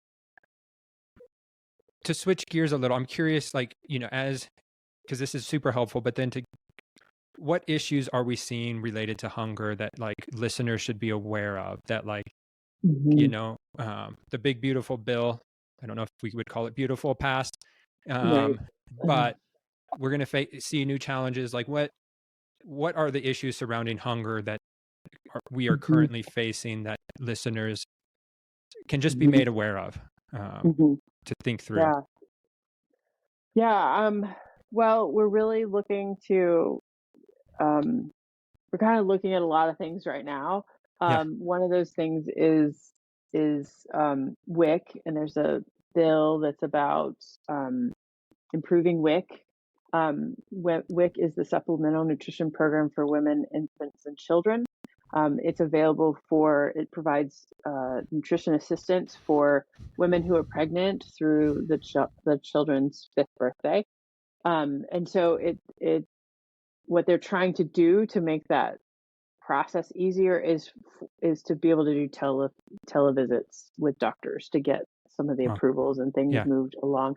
to switch gears a little, I'm curious, like, as because this is super helpful, but then to what issues are we seeing related to hunger that like listeners should be aware of that like, Hmm. the big beautiful bill, I don't know if we would call it beautiful passed, Right. Uh, but we're going to see new challenges. Like what are the issues surrounding hunger that we are hmm. currently facing that listeners can just be Hmm. made aware of, Hmm. to think through? Yeah. Yeah. Well, we're really looking to, we're kind of looking at a lot of things right now. Yeah. One of those things is WIC, and there's a bill that's about improving WIC. WIC is the Supplemental Nutrition Program for Women, Infants, and Children. It's available it provides nutrition assistance for women who are pregnant through the children's fifth birthday. And so what they're trying to do to make that process easier is to be able to do televisits with doctors to get some of the Oh, approvals and things yeah. moved along.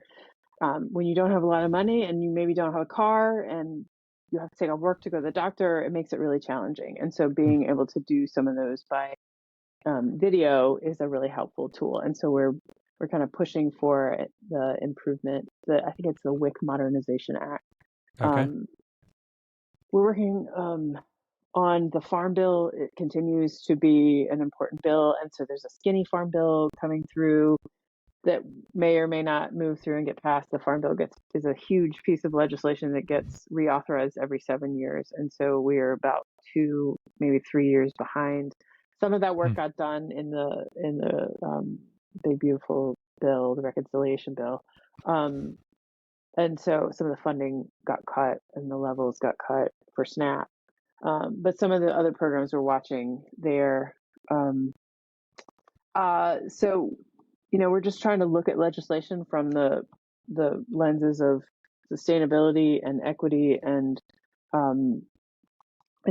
When you don't have a lot of money and you maybe don't have a car and you have to take off work to go to the doctor, it makes it really challenging. And so Mm. being able to do some of those by video is a really helpful tool. And so we're kind of pushing for the improvement. I think it's the WIC Modernization Act. Okay. We're working on the farm bill. It continues to be an important bill, and so there's a skinny farm bill coming through that may or may not move through and get passed. The farm bill is a huge piece of legislation that gets reauthorized every 7 years, and so we are about 2, maybe 3 years behind. Some of that work Mm. got done in the big beautiful bill, the reconciliation bill, and so some of the funding got cut and the levels got cut for SNAP. But some of the other programs we're watching there. So, we're just trying to look at legislation from the lenses of sustainability and equity um, and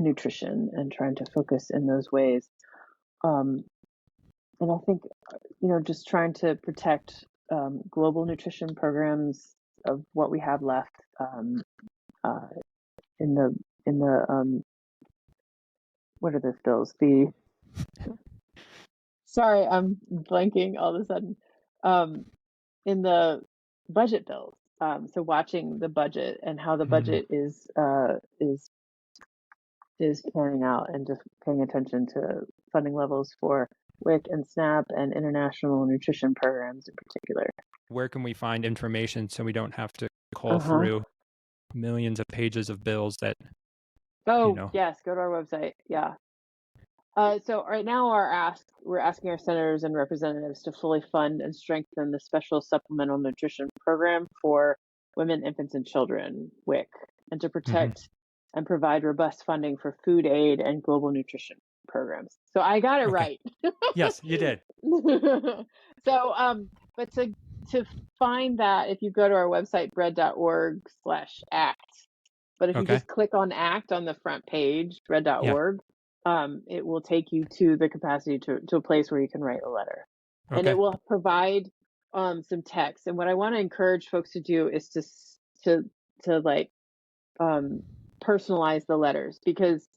nutrition, and trying to focus in those ways. And I think, just trying to protect global nutrition programs of what we have left uh, in the what are those bills? Sorry, I'm blanking all of a sudden. Um, in the budget bills. So watching the budget and how the Mm. budget is panning out, and just paying attention to funding levels for WIC and SNAP and international nutrition programs in particular. Where can we find information so we don't have to call Uh-huh. through millions of pages of bills that, you Oh, know, yes, go to our website. Yeah. So right now we're asking our senators and representatives to fully fund and strengthen the special supplemental nutrition program for women, infants, and children, WIC, and to mhm. protect and provide robust funding for food aid and global nutrition programs. So I got it Okay. right. Yes, you did. So, but to find that, if you go to our website, bread.org/act, but if you Okay. just click on ACT on the front page, Yeah. bread.org, it will take you to the capacity to a place where you can write a letter. And it Okay. will provide some text. And what I want to encourage folks to do is to like um, personalize the letters, because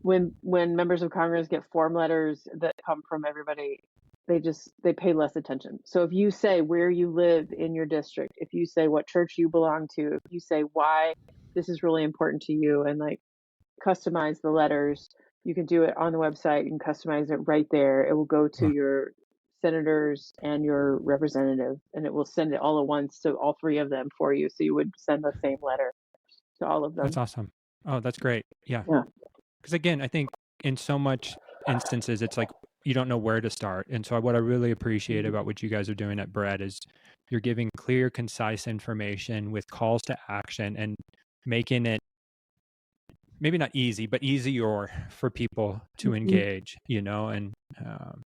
when members of Congress get form letters that come from everybody, they pay less attention. So if you say where you live in your district, if you say what church you belong to, if you say why this is really important to you, and like customize the letters, you can do it on the website. You can customize it right there. It will go to Well, your senators and your representative, and it will send it all at once to all three of them for you. So you would send the same letter to all of that's them. awesome. Oh, that's great. Yeah. Yeah. Because again, I think in so much instances, it's like you don't know where to start. And so, what I really appreciate about what you guys are doing at Bread is you're giving clear, concise information with calls to action and making it maybe not easy, but easier for people to Mhm. engage, and um,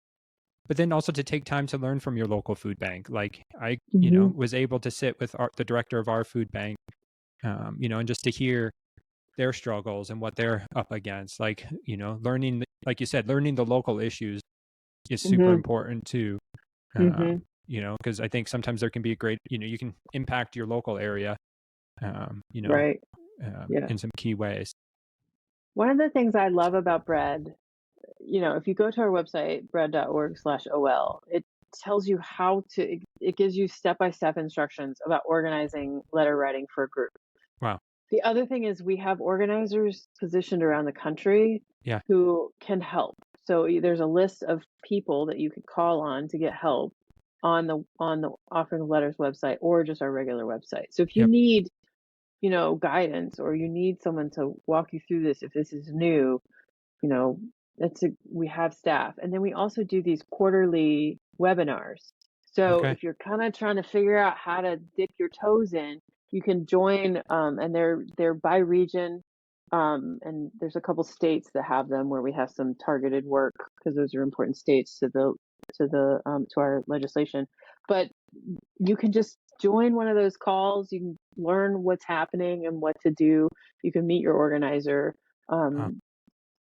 but then also to take time to learn from your local food bank. Like I, Mhm. was able to sit with the director of our food bank, and just to hear their struggles and what they're up against. Like, learning, like you said, learning the local issues is super Mhm. important too. Mhm. Because I think sometimes there can be a great, you can impact your local area, um, you know, Right. Yeah. in some key ways. One of the things I love about Bread, if you go to our website, bread.org/OL, it tells you it gives you step-by-step instructions about organizing letter writing for a group. Wow. The other thing is we have organizers positioned around the country Yeah. who can help. So there's a list of people that you could call on to get help. on the Offering of Letters website or just our regular website. So if you Yep. need, guidance, or you need someone to walk you through this if this is new, you know, we have staff. And then we also do these quarterly webinars. So Okay. if you're kind of trying to figure out how to dip your toes in, you can join, and they're by region. And there's a couple states that have them where we have some targeted work because those are important states to our legislation. But you can just join one of those calls. You can learn what's happening and what to do. You can meet your organizer. Uh, Um,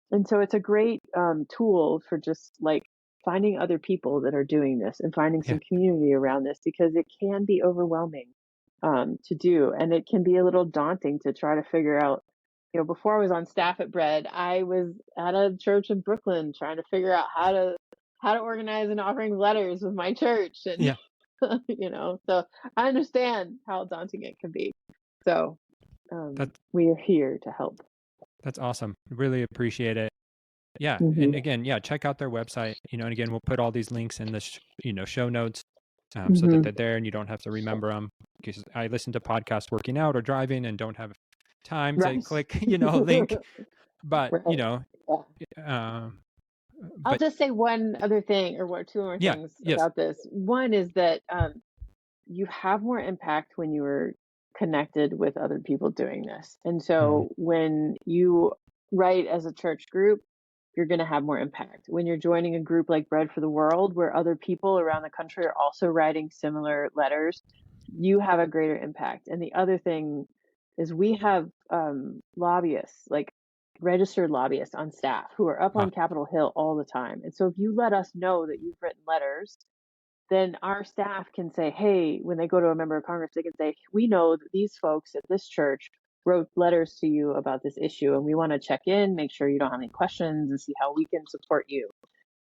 and so it's a great tool for just like finding other people that are doing this and finding yeah. some community around this, because it can be overwhelming to do. And it can be a little daunting to try to figure out. Before I was on staff at Bread, I was at a church in Brooklyn trying to figure out how to organize an offering letters with my church. And, Yeah. so I understand how daunting it can be. So That we are here to help. that's awesome. Really appreciate it. Yeah. And Hmm. again, yeah, check out their website, and again, we'll put all these links in the, show notes, so that Hmm. they're there and you don't have to remember them. Because I listen to podcasts working out or driving and don't have time to Right. click, a link. But, Right. Yeah. um, I'll but just say one other thing, or two more yeah, things yes. about this. One is that you have more impact when you are connected with other people doing this. And Mm, so when you write as a church group, you're going to have more impact. When you're joining a group like Bread for the World, where other people around the country are also writing similar letters, you have a greater impact. And the other thing is we have lobbyists, like registered lobbyists on staff who are up wow. on Capitol Hill all the time. And so if you let us know that you've written letters, then our staff can say, hey, when they go to a member of Congress, they can say, we know that these folks at this church wrote letters to you about this issue, and we want to check in, make sure you don't have any questions, and see how we can support you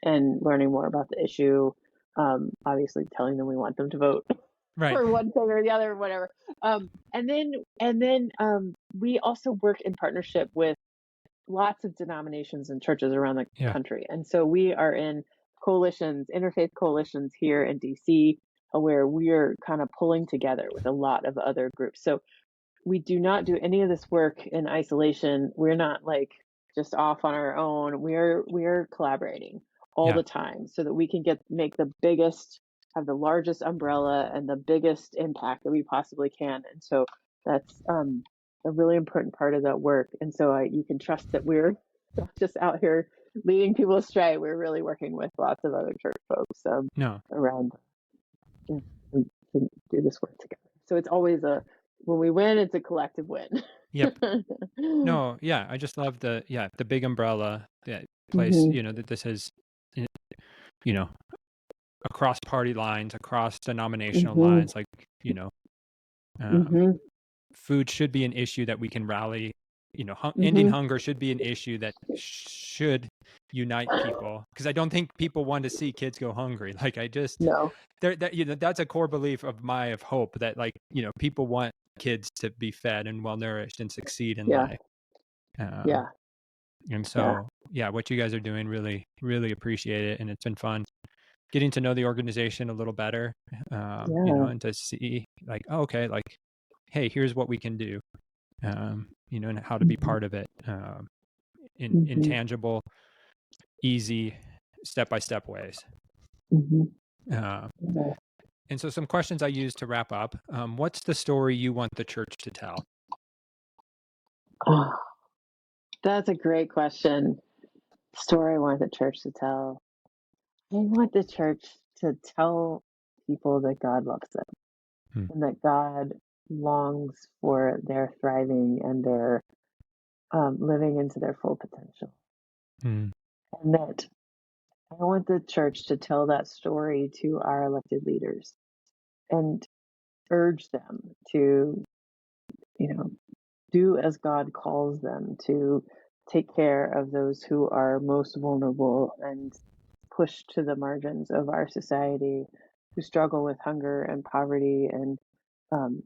in learning more about the issue. Obviously, telling them we want them to vote Right. for one thing or the other, or whatever. And then we also work in partnership with lots of denominations and churches around the Yeah. country. And so we are in coalitions, interfaith coalitions here in DC, where we're kind of pulling together with a lot of other groups. So we do not do any of this work in isolation. We're not like just off on our own. We're collaborating all Yeah. the time so that we can have the largest umbrella and the biggest impact that we possibly can. And so that's a really important part of that work. And so you can trust that we're not just out here leading people astray. We're really working with lots of other church folks No. around to do this work together. So it's always when we win, it's a collective win. Yep. No, yeah, I just love the big umbrella, that place, Hmm. that this is, y- you know, across party lines, across denominational Hmm. lines, like, you know, um, Hmm. food should be an issue that we can rally, ending Hmm. hunger should be an issue that should unite people. Because I don't think people want to see kids go hungry. Like, I just, No. that's a core belief of hope, that, like, people want kids to be fed and well nourished and succeed in Yeah. life. Um, Yeah. And Yeah. so, yeah, what you guys are doing, really, really appreciate it. And it's been fun getting to know the organization a little better, Yeah. and to see, like, oh, okay, like, hey, here's what we can do, and how to be Hmm. part of it, in Hmm. tangible, easy, step-by-step ways. Hmm. Uh, Yeah. and so some questions I use to wrap up. What's the story you want the church to tell? Oh, that's a great question. Story I want the church to tell. I want the church to tell people that God loves them Hmm. and that God longs for their thriving and their living into their full potential. Hmm. And that I want the church to tell that story to our elected leaders and urge them to, you know, do as God calls them to take care of those who are most vulnerable and pushed to the margins of our society, who struggle with hunger and poverty and um,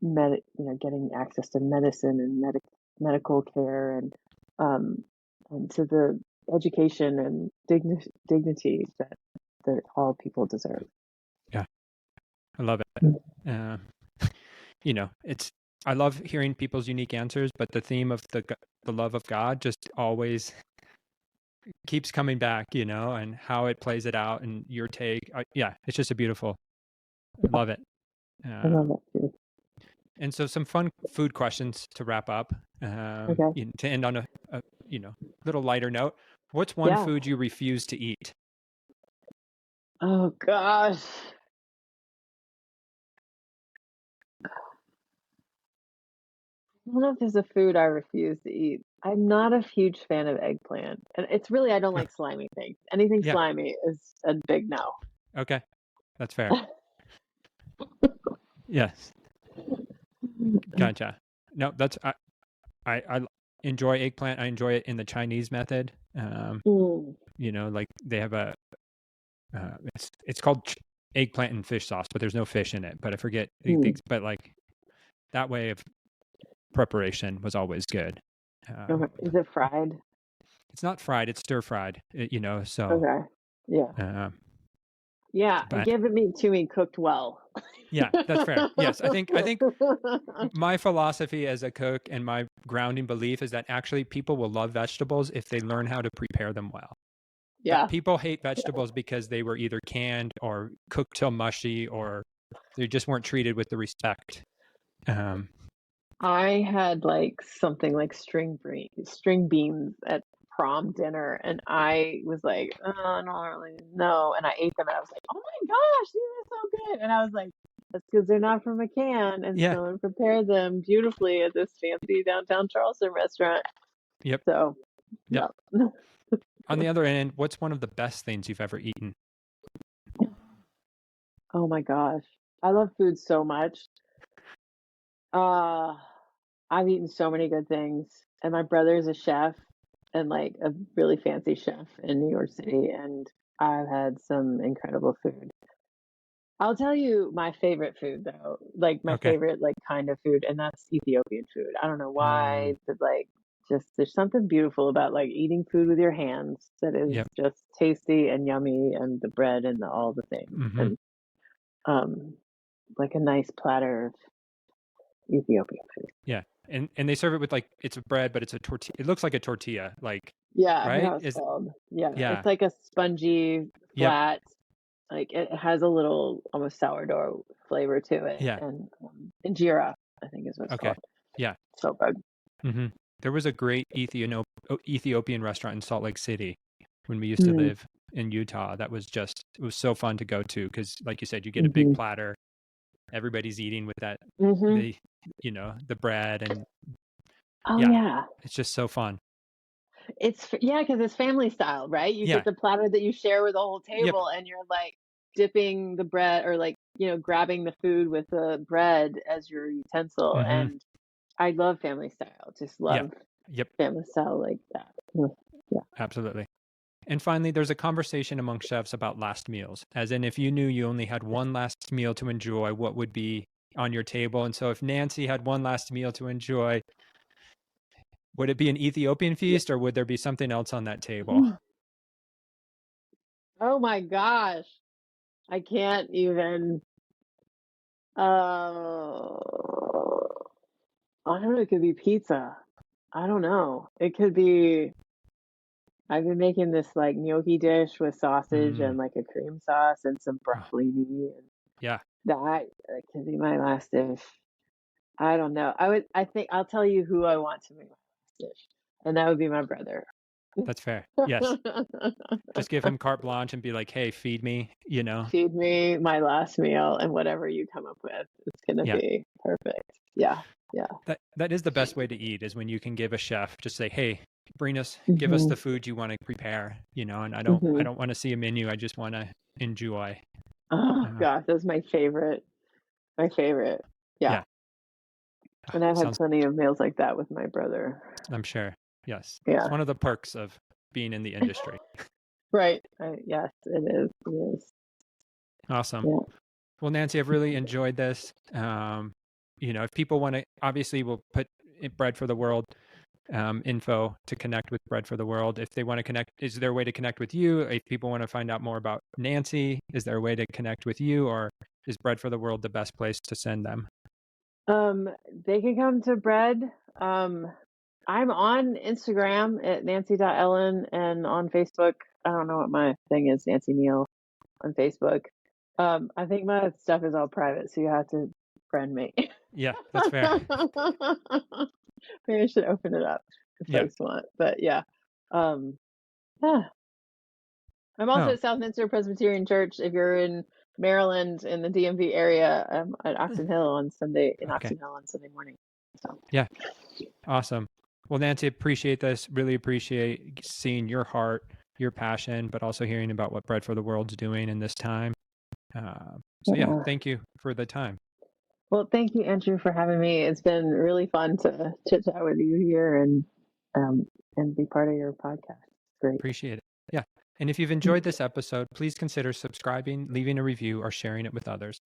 getting access to medicine and medical care um, and to the education and dignity that all people deserve. I love it. Uh, I love hearing people's unique answers, but the theme of the love of God just always keeps coming back, and how it plays it out and your take. Yeah, it's just I love it. I love that too. And so some fun food questions to wrap up, Okay. to end on a little lighter note. What's one Yeah. food you refuse to eat? Oh gosh. I don't know if there's a food I refuse to eat. I'm not a huge fan of eggplant. And it's really, I don't Huh, like slimy things. Anything yeah. slimy is a big no. Okay. That's fair. Yes. Gotcha. No, I enjoy eggplant. I enjoy it in the Chinese method. Mm, Like they have it's called eggplant and fish sauce, but there's no fish in it. But I forget mm. but like that way of preparation was always good. Okay. Is it fried? It's not fried; it's stir fried. So Okay. Yeah. uh, Yeah. but Give it to me cooked well. yeah, that's fair. Yes, I think my philosophy as a cook and my grounding belief is that actually people will love vegetables if they learn how to prepare them well. That Yeah. people hate vegetables because they were either canned or cooked till mushy, or they just weren't treated with the respect. Um, I had like something like string beans at prom dinner, and I was like, oh, I don't really know. And I ate them, and I was like, oh my gosh, these are so good. And I was like, that's because they're not from a can, and yeah. someone prepared them beautifully at this fancy downtown Charleston restaurant. Yep. So, Yep. no. On the other end, what's one of the best things you've ever eaten? Oh my gosh, I love food so much. Uh, I've eaten so many good things, and my brother's a chef and like a really fancy chef in New York City, and I've had some incredible food. I'll tell you my favorite food though, like my Okay. favorite like kind of food, and that's Ethiopian food. I don't know why, Mm, but like just there's something beautiful about like eating food with your hands that is yep. just tasty and yummy, and the bread and all the things, Hmm. and um like a nice platter of Ethiopian food. Yeah. And they serve it with like it's a bread, but it's a tortilla. It looks like a tortilla, like Yeah, I right? forgot what it's Is called. Yeah, yeah. it's like a spongy, Yep. flat, like it has a little almost sourdough flavor to it, Yeah. and injera, I think is what it's Okay. called. Yeah. So good. Hmm. There was a great Ethiopian restaurant in Salt Lake City when we used to Mm, live in Utah. That was it was so fun to go to because, like you said, you get a big mhm, platter. Everybody's eating with mhm. the, the bread, and Oh yeah, yeah, it's just so fun. yeah, because it's family style, right? You Yeah. get the platter that you share with the whole Yep. table, and you're like dipping the bread, or like grabbing the food with the bread as your utensil. Hmm. And I love family style. Just Yeah. love Yep. family style like that. Mm, yeah. Absolutely. And finally, there's a conversation among chefs about last meals, as in if you knew you only had one last meal to enjoy, what would be on your table? And so if Nancy had one last meal to enjoy, would it be an Ethiopian Yeah. feast or would there be something else on that table? Mm. Oh my gosh. I can't even. I don't know. It could be pizza. I don't know. It could be. I've been making this like gnocchi dish with sausage Mm, and like a cream sauce and some oh, broccolini, and yeah, that could be my last dish. I don't know. I think I'll tell you who I want to make my last dish, and that would be my brother. that's fair. Yes. Just give him carte blanche and be like, hey, feed me. Feed me my last meal, and whatever you come up with, it's gonna Yeah. be perfect. Yeah, yeah. That is the best way to eat is when you can give a chef just say, hey, give us Mhm, the food you want to prepare, and I mhm. don't want to see a menu. I just want to enjoy. Oh Uh, gosh, that's my favorite. My favorite. Yeah, yeah. and I've had Sounds, plenty of meals like that with my brother. I'm sure. Yes. It's Yeah, one of the perks of being in the industry. right. Yes, it is. It is. Awesome. Yeah. Well, Nancy, I've really enjoyed this. If people want to, obviously, we'll put Bread for the World info to connect with Bread for the World. If they want to connect, is there a way to connect with you? If people want to find out more about Nancy, is there a way to connect with you? Or is Bread for the World the best place to send them? They can come to Bread. I'm on Instagram at nancy.ellen and on Facebook. I don't know what my thing is, Nancy Neal on Facebook. I think my stuff is all private, so you have to friend me. Yeah, that's fair. Maybe I should open it up if Yeah. folks want. But yeah. Um, yeah. I'm also Oh, at Southminster Presbyterian Church. If you're in Maryland in the DMV area, I'm at Oxon Hill on Sunday okay. morning. So Yeah. Awesome. Well, Nancy, appreciate this. Really appreciate seeing your heart, your passion, but also hearing about what Bread for the World's doing in this time. So yeah, yeah. thank you for the time. Well, thank you, Andrew, for having me. It's been really fun to chit chat with you here and be part of your podcast. Great. Appreciate it. Yeah. And if you've enjoyed this episode, please consider subscribing, leaving a review, or sharing it with others.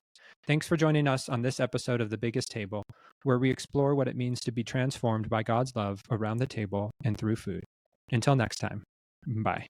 Thanks for joining us on this episode of The Biggest Table, where we explore what it means to be transformed by God's love around the table and through food. Until next time, bye.